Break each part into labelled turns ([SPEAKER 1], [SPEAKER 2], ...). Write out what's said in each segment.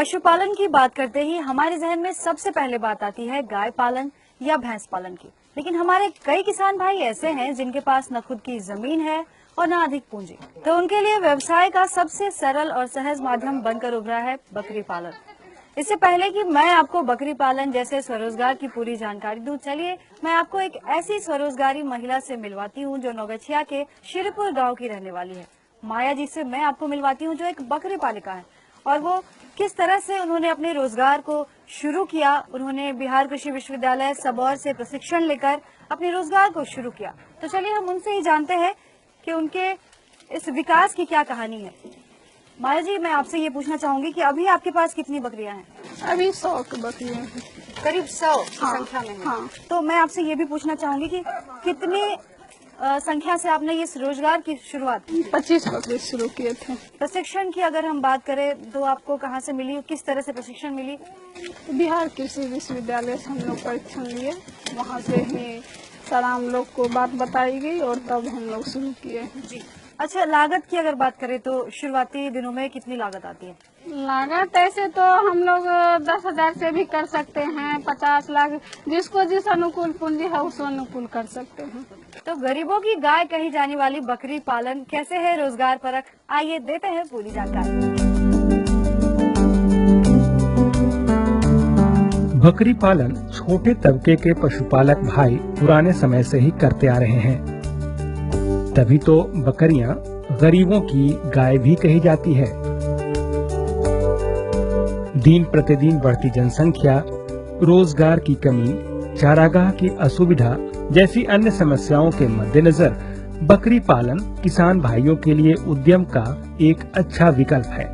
[SPEAKER 1] पशुपालन की बात करते ही हमारे जहन में सबसे पहले बात आती है गाय पालन या भैंस पालन की। लेकिन हमारे कई किसान भाई ऐसे हैं जिनके पास न खुद की जमीन है और न अधिक पूंजी, तो उनके लिए व्यवसाय का सबसे सरल और सहज माध्यम बनकर उभरा है बकरी पालन। इससे पहले कि मैं आपको बकरी पालन जैसे स्वरोजगार की पूरी जानकारी दूं, चलिए मैं आपको एक ऐसी स्वरोजगारी महिला से मिलवाती हूं जो नौगछिया के शिरपुर गांव की रहने वाली है। माया जी से मैं आपको मिलवाती हूं जो एक बकरी पालिका है और वो किस तरह से उन्होंने अपने रोजगार को शुरू किया। उन्होंने बिहार कृषि विश्वविद्यालय सबौर से प्रशिक्षण लेकर अपने रोजगार को शुरू किया। तो चलिए हम उनसे ही जानते हैं कि उनके इस विकास की क्या कहानी है। माया जी, मैं आपसे ये पूछना चाहूंगी कि अभी आपके पास कितनी बकरियां हैं?
[SPEAKER 2] अभी 100 बकरियां हैं,
[SPEAKER 1] करीब 100 संख्या में है।
[SPEAKER 2] हाँ।
[SPEAKER 1] तो मैं आपसे ये भी पूछना चाहूंगी कि कितनी संख्या से आपने इस रोजगार की शुरुआत की?
[SPEAKER 2] 25 बकरी शुरू किए थे।
[SPEAKER 1] प्रशिक्षण की अगर हम बात करें तो आपको कहाँ से मिली, किस तरह से प्रशिक्षण मिली?
[SPEAKER 2] बिहार कृषि विश्वविद्यालय से हम लोग परीक्षण लिए, वहाँ से ही सारा हम लोग को बात बताई गई और तब हम लोग शुरू किए।
[SPEAKER 1] जी अच्छा, लागत की अगर बात करें तो शुरुआती दिनों में कितनी लागत आती है?
[SPEAKER 2] लागत ऐसे तो हम लोग 10,000 से भी कर सकते हैं, 50 लाख, जिसको जिस अनुकूल पूंजी है उस अनुकूल कर सकते हैं।
[SPEAKER 1] तो गरीबों की गाय कही जाने वाली बकरी पालन कैसे है रोजगार परक, आइए देते हैं पूरी जानकारी।
[SPEAKER 3] बकरी पालन छोटे तबके के पशुपालक भाई पुराने समय से ही करते आ रहे हैं, तभी तो बकरियां गरीबों की गाय भी कही जाती है। दिन प्रतिदिन बढ़ती जनसंख्या, रोजगार की कमी, चारागाह की असुविधा जैसी अन्य समस्याओं के मद्देनजर बकरी पालन किसान भाइयों के लिए उद्यम का एक अच्छा विकल्प है।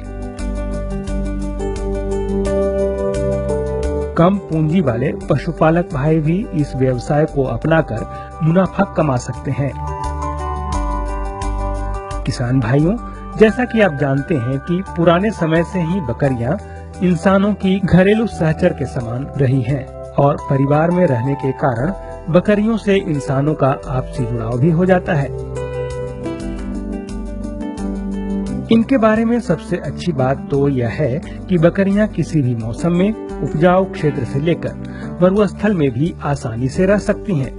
[SPEAKER 3] कम पूंजी वाले पशुपालक भाई भी इस व्यवसाय को अपनाकर मुनाफा कमा सकते हैं। किसान भाइयों, जैसा कि आप जानते हैं कि पुराने समय से ही बकरियां इंसानों की घरेलू सहचर के समान रही हैं और परिवार में रहने के कारण बकरियों से इंसानों का आपसी जुड़ाव भी हो जाता है। इनके बारे में सबसे अच्छी बात तो यह है कि बकरियां किसी भी मौसम में उपजाऊ क्षेत्र से लेकर मरुस्थल में भी आसानी से रह सकती हैं।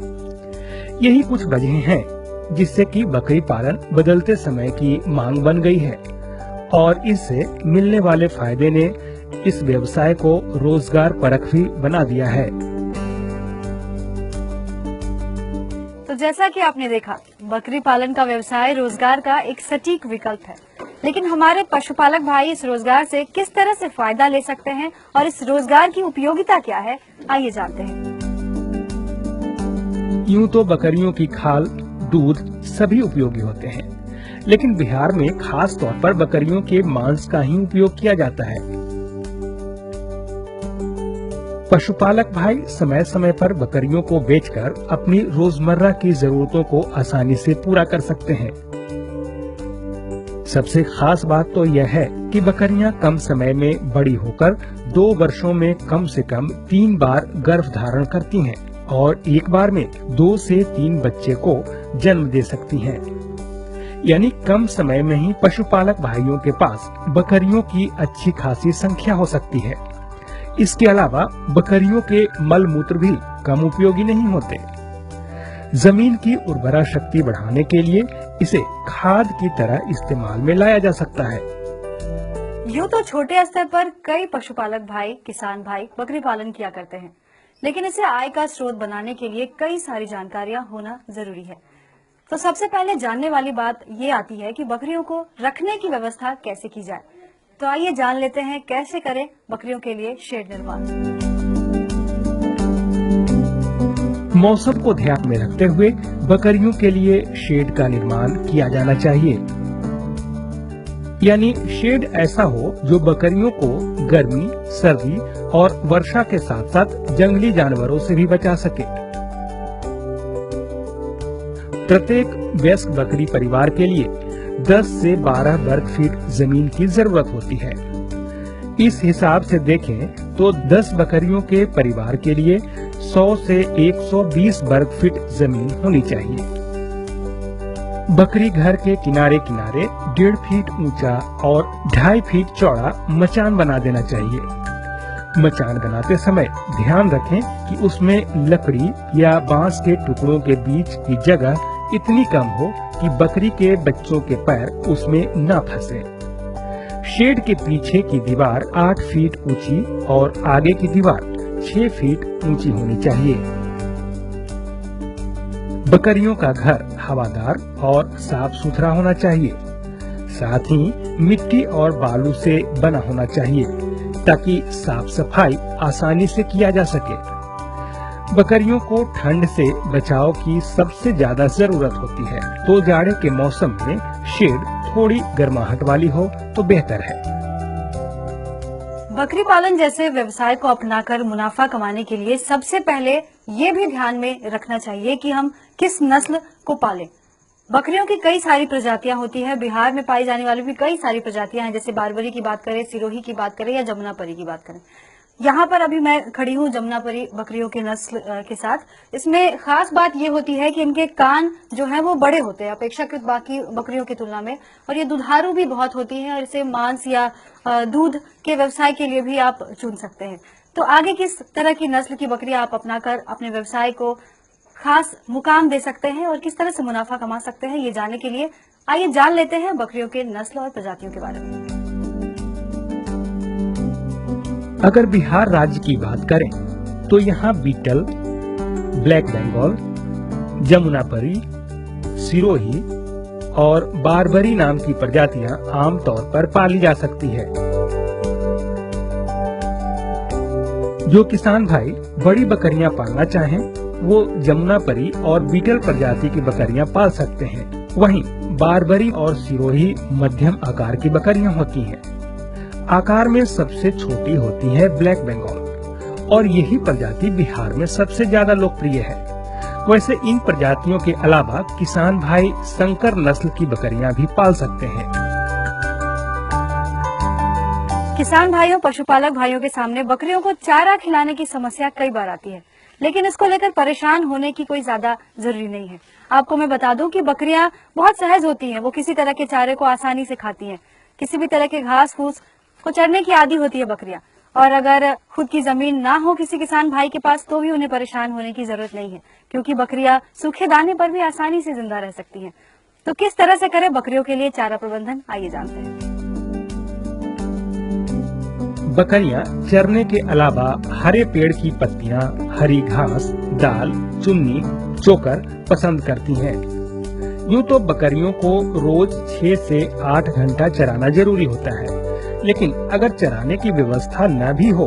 [SPEAKER 3] यही कुछ वजह हैं जिससे कि बकरी पालन बदलते समय की मांग बन गई है और इससे मिलने वाले फायदे ने इस व्यवसाय को रोजगार परक भी बना दिया है।
[SPEAKER 1] तो जैसा कि आपने देखा, बकरी पालन का व्यवसाय रोजगार का एक सटीक विकल्प है। लेकिन हमारे पशुपालक भाई इस रोजगार से किस तरह से फायदा ले सकते हैं और इस रोजगार की उपयोगिता क्या है, आइए जानते हैं।
[SPEAKER 3] यूं तो बकरियों की खाल, दूध सभी उपयोगी होते हैं, लेकिन बिहार में खास तौर पर बकरियों के मांस का ही उपयोग किया जाता है। पशुपालक भाई समय समय पर बकरियों को बेचकर अपनी रोजमर्रा की जरूरतों को आसानी से पूरा कर सकते हैं। सबसे खास बात तो यह है कि बकरियां कम समय में बड़ी होकर 2 वर्षों में कम से कम 3 बार गर्भ धारण करती हैं और एक बार में 2 से 3 बच्चे को जन्म दे सकती हैं। यानी कम समय में ही पशुपालक भाइयों के पास बकरियों की अच्छी खासी संख्या हो सकती है। इसके अलावा बकरियों के मल मूत्र भी कम उपयोगी नहीं होते। जमीन की उर्वरा शक्ति बढ़ाने के लिए इसे खाद की तरह इस्तेमाल में लाया जा सकता है।
[SPEAKER 1] यूँ तो छोटे स्तर पर कई पशुपालक भाई, किसान भाई बकरी पालन किया करते हैं, लेकिन इसे आय का स्रोत बनाने के लिए कई सारी जानकारियां होना जरूरी है। तो सबसे पहले जानने वाली बात ये आती है कि बकरियों को रखने की व्यवस्था कैसे की जाए। तो आइए जान लेते हैं कैसे करें बकरियों के लिए शेड निर्माण।
[SPEAKER 3] मौसम को ध्यान में रखते हुए बकरियों के लिए शेड का निर्माण किया जाना चाहिए। यानी शेड ऐसा हो जो बकरियों को गर्मी, सर्दी और वर्षा के साथ साथ जंगली जानवरों से भी बचा सके। प्रत्येक वयस्क बकरी परिवार के लिए 10 से 12 वर्ग फीट जमीन की जरूरत होती है। इस हिसाब से देखें तो 10 बकरियों के परिवार के लिए 100 से 120 वर्ग फीट जमीन होनी चाहिए। बकरी घर के किनारे किनारे 1.5 फीट ऊंचा और 2.5 फीट चौड़ा मचान बना देना चाहिए। मचान बनाते समय ध्यान रखें कि उसमें लकड़ी या बांस के टुकड़ों के बीच की जगह इतनी कम हो कि बकरी के बच्चों के पैर उसमें न फंसे। शेड के पीछे की दीवार 8 फीट ऊंची और आगे की दीवार 6 फीट ऊंची होनी चाहिए। बकरियों का घर हवादार और साफ सुथरा होना चाहिए। साथ ही मिट्टी और बालू से बना होना चाहिए ताकि साफ सफाई आसानी से किया जा सके। बकरियों को ठंड से बचाव की सबसे ज्यादा जरूरत होती है, तो जाड़े के मौसम में शेड थोड़ी गर्माहट वाली हो तो बेहतर है।
[SPEAKER 1] बकरी पालन जैसे व्यवसाय को अपनाकर मुनाफा कमाने के लिए सबसे पहले ये भी ध्यान में रखना चाहिए कि हम किस नस्ल को पालें। बकरियों की कई सारी प्रजातियां होती है। बिहार में पाई जाने वाली भी कई सारी प्रजातियां हैं, जैसे बारबरी की बात करें, सिरोही की बात करें या जमुनापरी की बात करें। यहाँ पर अभी मैं खड़ी हूँ जमुनापरी बकरियों के नस्ल के साथ। इसमें खास बात ये होती है कि इनके कान जो है वो बड़े होते हैं अपेक्षाकृत बाकी बकरियों की तुलना में, और ये दुधारू भी बहुत होती हैं और इसे मांस या दूध के व्यवसाय के लिए भी आप चुन सकते हैं। तो आगे किस तरह की नस्ल की बकरी आप अपनाकर अपने व्यवसाय को खास मुकाम दे सकते हैं और किस तरह से मुनाफा कमा सकते हैं, ये जानने के लिए आइए जान लेते हैं बकरियों के नस्ल और प्रजातियों के बारे में।
[SPEAKER 3] अगर बिहार राज्य की बात करें तो यहाँ बीटल, ब्लैक बंगाल, जमुनापरी, सिरोही और बारबरी नाम की प्रजातियां आमतौर पर पाली जा सकती है। जो किसान भाई बड़ी बकरियां पालना चाहें, वो जमुनापरी और बीटल प्रजाति की बकरियां पाल सकते हैं। वहीं बारबरी और सिरोही मध्यम आकार की बकरियां होती हैं। आकार में सबसे छोटी होती है ब्लैक बंगाल और यही प्रजाति बिहार में सबसे ज्यादा लोकप्रिय है। वैसे इन प्रजातियों के अलावा किसान भाई संकर नस्ल की बकरियां भी पाल सकते हैं।
[SPEAKER 1] किसान भाइयों, पशुपालक भाइयों के सामने बकरियों को चारा खिलाने की समस्या कई बार आती है, लेकिन इसको लेकर परेशान होने की कोई ज्यादा जरूरी नहीं है। आपको मैं बता दूं कि बकरियां बहुत सहज होती हैं, वो किसी तरह के चारे को आसानी से खाती हैं। किसी भी तरह के घास फूस को चढ़ने की आदी होती है बकरियां, और अगर खुद की जमीन ना हो किसी किसान भाई के पास तो भी उन्हें परेशान होने की जरूरत नहीं है, क्योंकि बकरियां सूखे दाने पर भी आसानी से जिंदा रह सकती हैं। तो किस तरह से करें बकरियों के लिए चारा प्रबंधन, आइए जानते हैं।
[SPEAKER 3] बकरियां चरने के अलावा हरे पेड़ की पत्तियां, हरी घास, दाल, चुन्नी, चोकर पसंद करती हैं। यूँ तो बकरियों को रोज 6 से 8 घंटा चराना जरूरी होता है, लेकिन अगर चराने की व्यवस्था न भी हो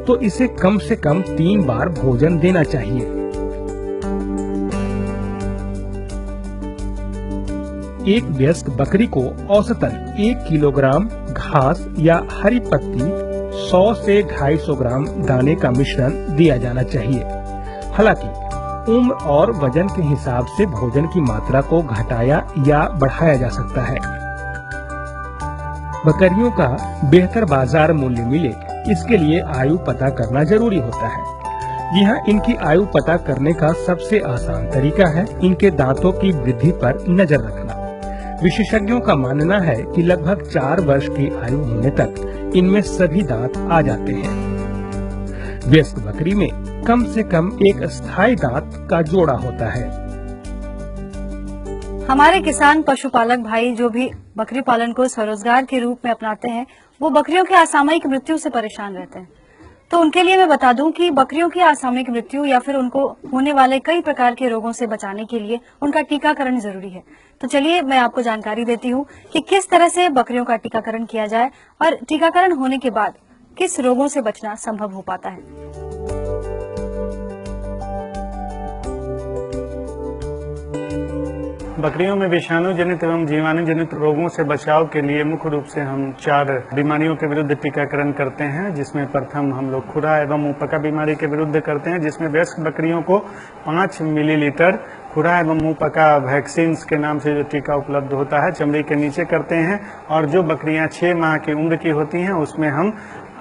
[SPEAKER 3] तो इसे कम से कम 3 बार भोजन देना चाहिए। एक वयस्क बकरी को औसतन 1 किलोग्राम घास या हरी पत्ती, 100 से 250 ग्राम दाने का मिश्रण दिया जाना चाहिए। हालांकि उम्र और वजन के हिसाब से भोजन की मात्रा को घटाया या बढ़ाया जा सकता है। बकरियों का बेहतर बाजार मूल्य मिले, इसके लिए आयु पता करना जरूरी होता है। जी हाँ, इनकी आयु पता करने का सबसे आसान तरीका है इनके दांतों की वृद्धि पर नजर रखना। विशेषज्ञों का मानना है कि लगभग 4 वर्ष की आयु होने तक इनमें सभी दांत आ जाते हैं। वयस्क बकरी में कम से कम एक स्थायी दांत का जोड़ा होता है।
[SPEAKER 1] हमारे किसान पशुपालक भाई जो भी बकरी पालन को स्वरोजगार के रूप में अपनाते हैं, वो बकरियों की असामयिक मृत्यु से परेशान रहते हैं। तो उनके लिए मैं बता दूं कि बकरियों की असामयिक मृत्यु या फिर उनको होने वाले कई प्रकार के रोगों से बचाने के लिए उनका टीकाकरण जरूरी है। तो चलिए मैं आपको जानकारी देती हूँ कि किस तरह से बकरियों का टीकाकरण किया जाए और टीकाकरण होने के बाद किस रोगों से बचना संभव हो पाता है।
[SPEAKER 4] बकरियों में विषाणु जनित एवं जीवाणु जनित रोगों से बचाव के लिए मुख्य रूप से हम 4 बीमारियों के विरुद्ध टीकाकरण करते हैं, जिसमें प्रथम हम लोग खुरा एवं मुंहपका बीमारी के विरुद्ध करते हैं, जिसमें वयस्क बकरियों को 5 मिलीलीटर खुरा एवं मुंहपका वैक्सीन के नाम से जो टीका उपलब्ध होता है चमड़ी के नीचे करते हैं। और जो बकरियां 6 माह की उम्र की होती हैं उसमें हम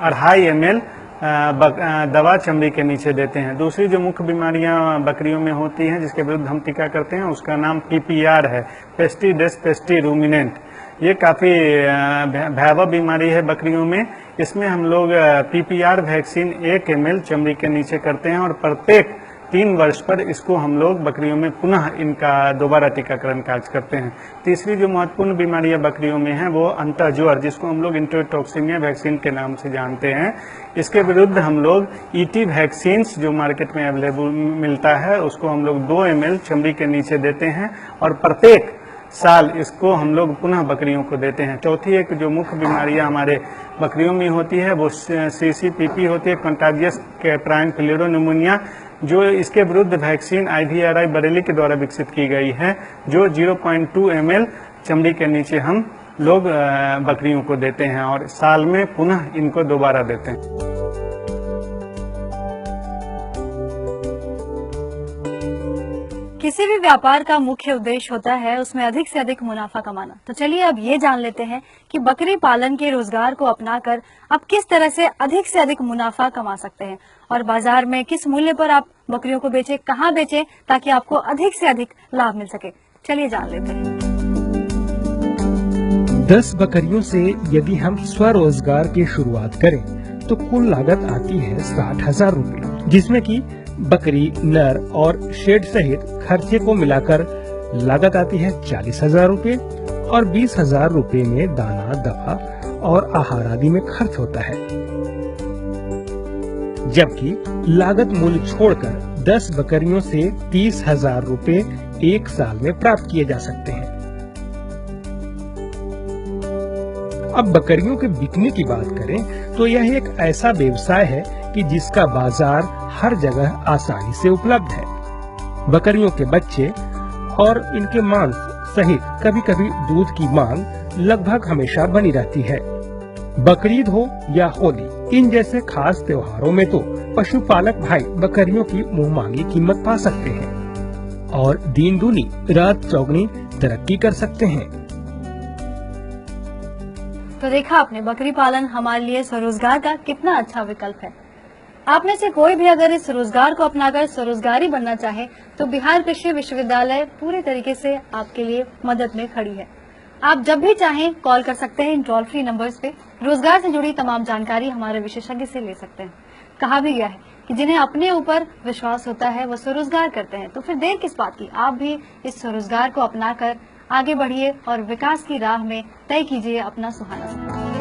[SPEAKER 4] 2.5 ml दवा चमड़ी के नीचे देते हैं। दूसरी जो मुख्य बीमारियां बकरियों में होती हैं जिसके विरुद्ध हम टीका करते हैं उसका नाम PPR है, पेस्टिडेस पेस्टी रूमिनेंट। ये काफ़ी भयावह बीमारी है बकरियों में। इसमें हम लोग PPR वैक्सीन 1 ml चमड़ी के नीचे करते हैं और प्रत्येक 3 वर्ष पर इसको हम लोग बकरियों में पुनः इनका दोबारा टीकाकरण कार्य करते हैं। तीसरी जो महत्वपूर्ण बीमारियां बकरियों में है वो अंतःज्वर, जिसको हम लोग इंट्रोटॉक्सिमिया वैक्सीन के नाम से जानते हैं। इसके विरुद्ध हम लोग ET वैक्सीन्स जो मार्केट में अवेलेबल मिलता है उसको हम लोग 2 ml चमड़ी के नीचे देते हैं और प्रत्येक साल इसको हम लोग पुनः बकरियों को देते हैं। चौथी एक जो मुख्य बीमारियां हमारे बकरियों में होती है वो CCPP होती है, कंटाजियस कैप्राइन फिलेरोनिमोनिया, जो इसके विरुद्ध वैक्सीन IVRI बरेली के द्वारा विकसित की गई है, जो 0.2 ml चमड़ी के नीचे हम लोग बकरियों को देते हैं और साल में पुनः इनको दोबारा देते हैं।
[SPEAKER 1] किसी भी व्यापार का मुख्य उद्देश्य होता है उसमें अधिक से अधिक मुनाफा कमाना। तो चलिए अब ये जान लेते हैं कि बकरी पालन के रोजगार को अपनाकर आप किस तरह से अधिक मुनाफा कमा सकते हैं और बाजार में किस मूल्य पर आप बकरियों को बेचें, कहाँ बेचें ताकि आपको अधिक से अधिक लाभ मिल सके। चलिए जान लेते हैं।
[SPEAKER 3] 10 बकरियों से यदि हम स्वरोजगार की शुरुआत करें तो कुल लागत आती है 60,000 रूपए, जिसमें की बकरी, नर और शेड सहित खर्चे को मिलाकर लागत आती है 40,000 रूपए और 20,000 रूपए में दाना, दवा और आहार आदि में खर्च होता है। जबकि लागत मूल्य छोड़कर 10 बकरियों से 30,000 रूपए 1 साल में प्राप्त किए जा सकते हैं। अब बकरियों के बिकने की बात करें तो यह एक ऐसा व्यवसाय है कि जिसका बाजार हर जगह आसानी से उपलब्ध है। बकरियों के बच्चे और इनके मांस सहित कभी कभी दूध की मांग लगभग हमेशा बनी रहती है। बकरीद हो या होली, इन जैसे खास त्योहारों में तो पशुपालक भाई बकरियों की मुंह मांगी कीमत पा सकते हैं और दिन दूनी रात चौगुनी तरक्की कर सकते हैं।
[SPEAKER 1] तो देखा आपने, बकरी पालन हमारे लिए स्वरोजगार का कितना अच्छा विकल्प है। आप में से कोई भी अगर इस रोजगार को अपनाकर स्वरोजगारी बनना चाहे तो बिहार कृषि विश्वविद्यालय पूरे तरीके से आपके लिए मदद में खड़ी है। आप जब भी चाहें कॉल कर सकते हैं इन टोल फ्री नंबर्स पे। रोजगार से जुड़ी तमाम जानकारी हमारे विशेषज्ञ से ले सकते हैं। कहा भी गया है कि जिन्हें अपने ऊपर विश्वास होता है वो स्वरोजगार करते हैं, तो फिर देर किस बात की। आप भी इस स्वरोजगार को अपनाकर आगे बढ़िए और विकास की राह में तय कीजिए अपना सुहाना सफर।